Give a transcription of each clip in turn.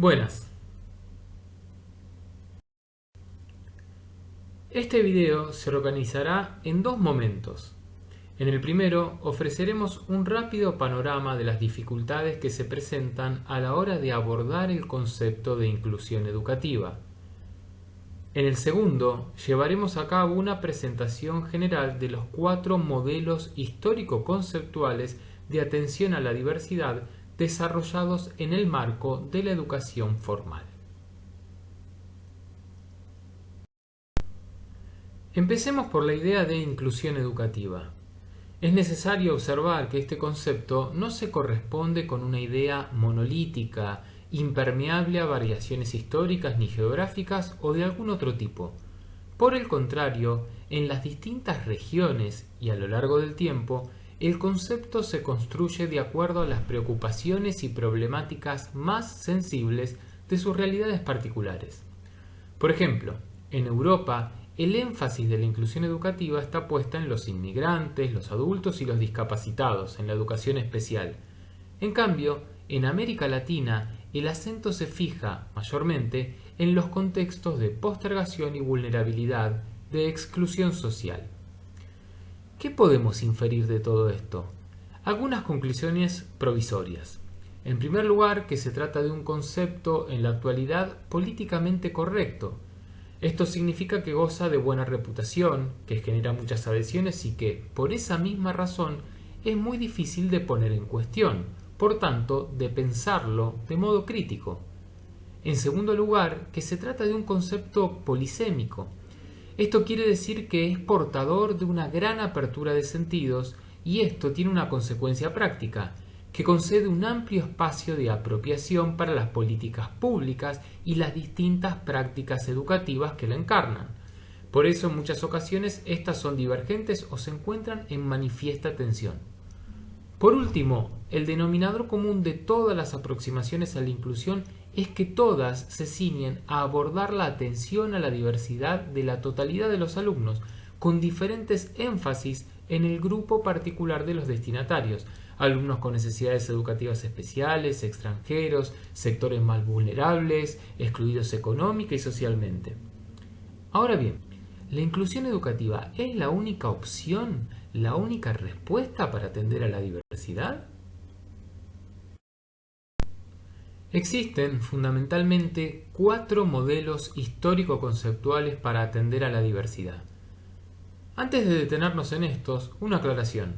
Buenas. Este video se organizará en dos momentos. En el primero ofreceremos un rápido panorama de las dificultades que se presentan a la hora de abordar el concepto de inclusión educativa. En el segundo llevaremos a cabo una presentación general de los 4 modelos histórico-conceptuales de atención a la diversidad desarrollados en el marco de la educación formal. Empecemos por la idea de inclusión educativa. Es necesario observar que este concepto no se corresponde con una idea monolítica, impermeable a variaciones históricas ni geográficas o de algún otro tipo. Por el contrario, en las distintas regiones y a lo largo del tiempo, el concepto se construye de acuerdo a las preocupaciones y problemáticas más sensibles de sus realidades particulares. Por ejemplo, en Europa, el énfasis de la inclusión educativa está puesta en los inmigrantes, los adultos y los discapacitados, en la educación especial. En cambio, en América Latina, el acento se fija, mayormente, en los contextos de postergación y vulnerabilidad, de exclusión social. ¿Qué podemos inferir de todo esto? Algunas conclusiones provisorias. En primer lugar, que se trata de un concepto en la actualidad políticamente correcto. Esto significa que goza de buena reputación, que genera muchas adhesiones y que, por esa misma razón, es muy difícil de poner en cuestión, por tanto, de pensarlo de modo crítico. En segundo lugar, que se trata de un concepto polisémico. Esto quiere decir que es portador de una gran apertura de sentidos y esto tiene una consecuencia práctica, que concede un amplio espacio de apropiación para las políticas públicas y las distintas prácticas educativas que la encarnan. Por eso en muchas ocasiones estas son divergentes o se encuentran en manifiesta tensión. Por último, el denominador común de todas las aproximaciones a la inclusión es que todas se ciñen a abordar la atención a la diversidad de la totalidad de los alumnos, con diferentes énfasis en el grupo particular de los destinatarios, alumnos con necesidades educativas especiales, extranjeros, sectores más vulnerables, excluidos económica y socialmente. Ahora bien, ¿la inclusión educativa es la única opción, la única respuesta para atender a la diversidad? Existen fundamentalmente 4 modelos histórico-conceptuales para atender a la diversidad. Antes de detenernos en estos, una aclaración.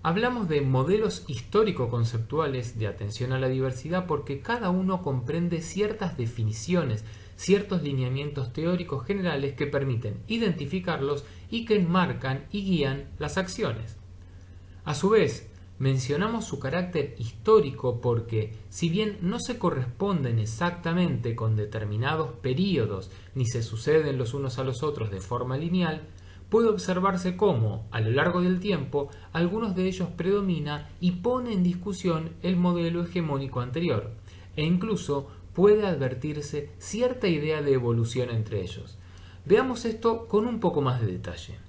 Hablamos de modelos histórico-conceptuales de atención a la diversidad porque cada uno comprende ciertas definiciones, ciertos lineamientos teóricos generales que permiten identificarlos y que enmarcan y guían las acciones. A su vez, mencionamos su carácter histórico porque, si bien no se corresponden exactamente con determinados períodos ni se suceden los unos a los otros de forma lineal, puede observarse cómo, a lo largo del tiempo, algunos de ellos predomina y pone en discusión el modelo hegemónico anterior, e incluso puede advertirse cierta idea de evolución entre ellos. Veamos esto con un poco más de detalle.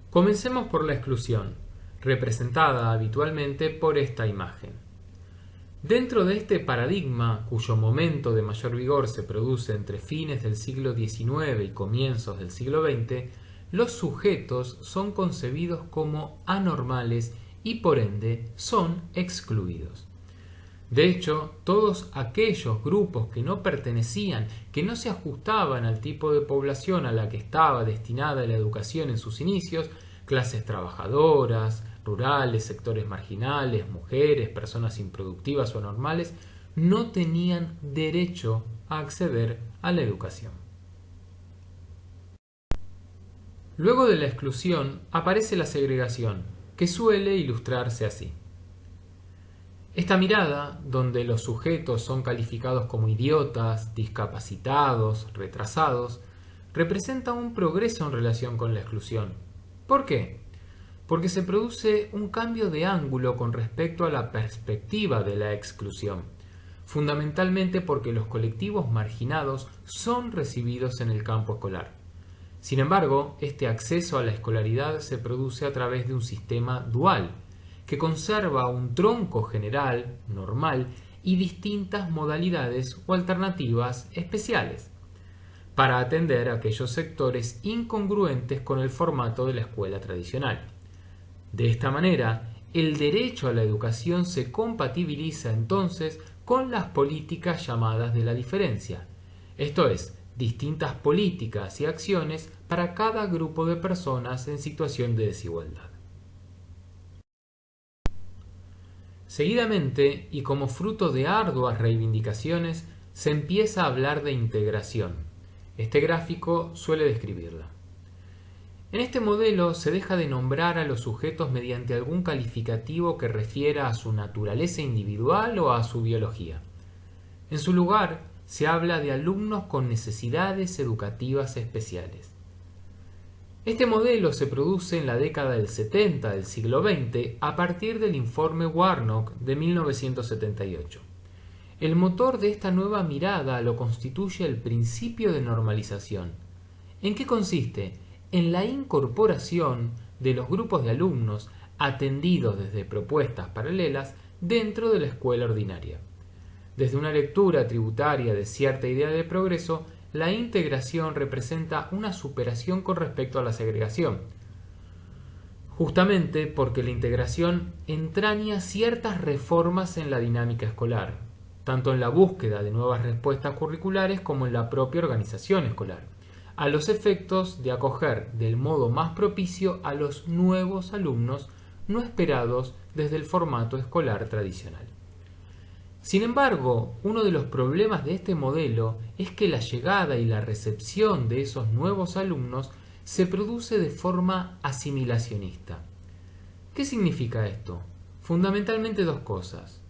Comencemos por la exclusión, representada habitualmente por esta imagen. Dentro de este paradigma, cuyo momento de mayor vigor se produce entre fines del siglo XIX y comienzos del siglo XX, los sujetos son concebidos como anormales y por ende son excluidos. De hecho, todos aquellos grupos que no pertenecían, que no se ajustaban al tipo de población a la que estaba destinada la educación en sus inicios, clases trabajadoras, rurales, sectores marginales, mujeres, personas improductivas o anormales, no tenían derecho a acceder a la educación. Luego de la exclusión aparece la segregación, que suele ilustrarse así. Esta mirada, donde los sujetos son calificados como idiotas, discapacitados, retrasados, representa un progreso en relación con la exclusión. ¿Por qué? Porque se produce un cambio de ángulo con respecto a la perspectiva de la exclusión, fundamentalmente porque los colectivos marginados son recibidos en el campo escolar. Sin embargo, este acceso a la escolaridad se produce a través de un sistema dual, que conserva un tronco general, normal, y distintas modalidades o alternativas especiales, para atender a aquellos sectores incongruentes con el formato de la escuela tradicional. De esta manera, el derecho a la educación se compatibiliza entonces con las políticas llamadas de la diferencia, esto es, distintas políticas y acciones para cada grupo de personas en situación de desigualdad. Seguidamente, y como fruto de arduas reivindicaciones, se empieza a hablar de integración. Este gráfico suele describirla. En este modelo se deja de nombrar a los sujetos mediante algún calificativo que refiera a su naturaleza individual o a su biología. En su lugar, se habla de alumnos con necesidades educativas especiales. Este modelo se produce en la década del 70 del siglo XX a partir del informe Warnock de 1978. El motor de esta nueva mirada lo constituye el principio de normalización. ¿En qué consiste? En la incorporación de los grupos de alumnos atendidos desde propuestas paralelas dentro de la escuela ordinaria. Desde una lectura tributaria de cierta idea de progreso, la integración representa una superación con respecto a la segregación, justamente porque la integración entraña ciertas reformas en la dinámica escolar, tanto en la búsqueda de nuevas respuestas curriculares como en la propia organización escolar, a los efectos de acoger del modo más propicio a los nuevos alumnos no esperados desde el formato escolar tradicional. Sin embargo, uno de los problemas de este modelo es que la llegada y la recepción de esos nuevos alumnos se produce de forma asimilacionista. ¿Qué significa esto? Fundamentalmente dos cosas.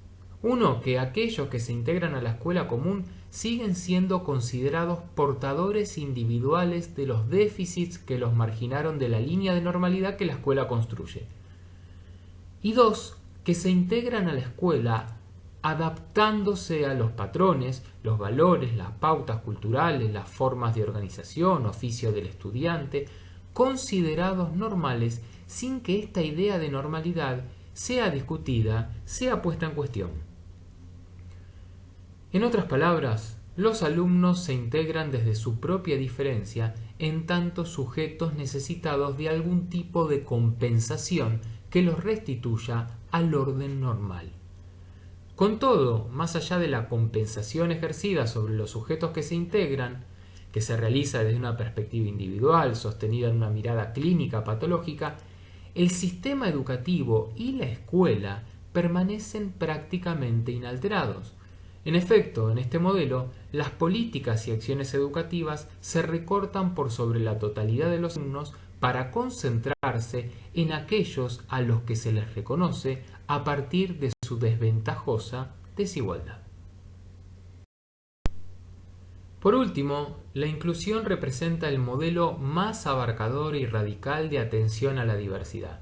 Uno, que aquellos que se integran a la escuela común siguen siendo considerados portadores individuales de los déficits que los marginaron de la línea de normalidad que la escuela construye. Y dos, que se integran a la escuela adaptándose a los patrones, los valores, las pautas culturales, las formas de organización, oficio del estudiante, considerados normales sin que esta idea de normalidad sea discutida, sea puesta en cuestión. En otras palabras, los alumnos se integran desde su propia diferencia en tanto sujetos necesitados de algún tipo de compensación que los restituya al orden normal. Con todo, más allá de la compensación ejercida sobre los sujetos que se integran, que se realiza desde una perspectiva individual, sostenida en una mirada clínica patológica, el sistema educativo y la escuela permanecen prácticamente inalterados. En efecto, en este modelo, las políticas y acciones educativas se recortan por sobre la totalidad de los alumnos para concentrarse en aquellos a los que se les reconoce a partir de su desventajosa desigualdad. Por último, la inclusión representa el modelo más abarcador y radical de atención a la diversidad.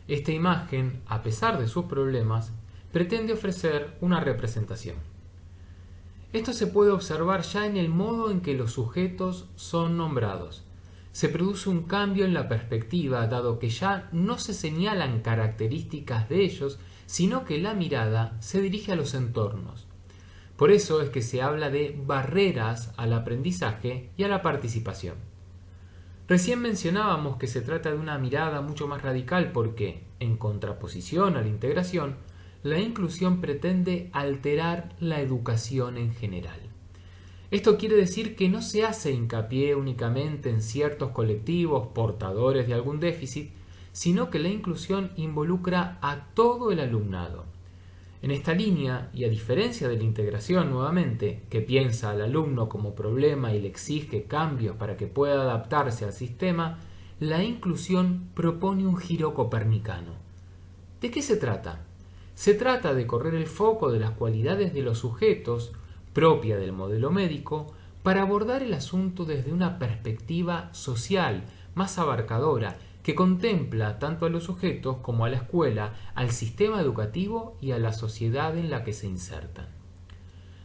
Esta imagen, a pesar de sus problemas, pretende ofrecer una representación. Esto se puede observar ya en el modo en que los sujetos son nombrados. Se produce un cambio en la perspectiva, dado que ya no se señalan características de ellos, sino que la mirada se dirige a los entornos. Por eso es que se habla de barreras al aprendizaje y a la participación. Recién mencionábamos que se trata de una mirada mucho más radical porque, en contraposición a la integración, la inclusión pretende alterar la educación en general. Esto quiere decir que no se hace hincapié únicamente en ciertos colectivos portadores de algún déficit, sino que la inclusión involucra a todo el alumnado. En esta línea, y a diferencia de la integración nuevamente, que piensa al alumno como problema y le exige cambios para que pueda adaptarse al sistema, la inclusión propone un giro copernicano. ¿De qué se trata? Se trata de correr el foco de las cualidades de los sujetos, propia del modelo médico, para abordar el asunto desde una perspectiva social, más abarcadora, que contempla tanto a los sujetos como a la escuela, al sistema educativo y a la sociedad en la que se insertan.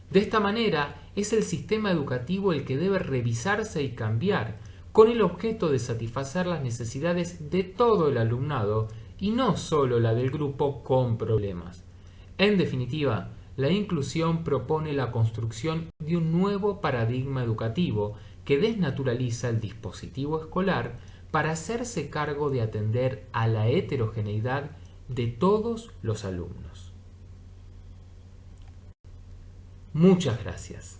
De esta manera, es el sistema educativo el que debe revisarse y cambiar, con el objeto de satisfacer las necesidades de todo el alumnado y no solo la del grupo con problemas. En definitiva, la inclusión propone la construcción de un nuevo paradigma educativo que desnaturaliza el dispositivo escolar para hacerse cargo de atender a la heterogeneidad de todos los alumnos. Muchas gracias.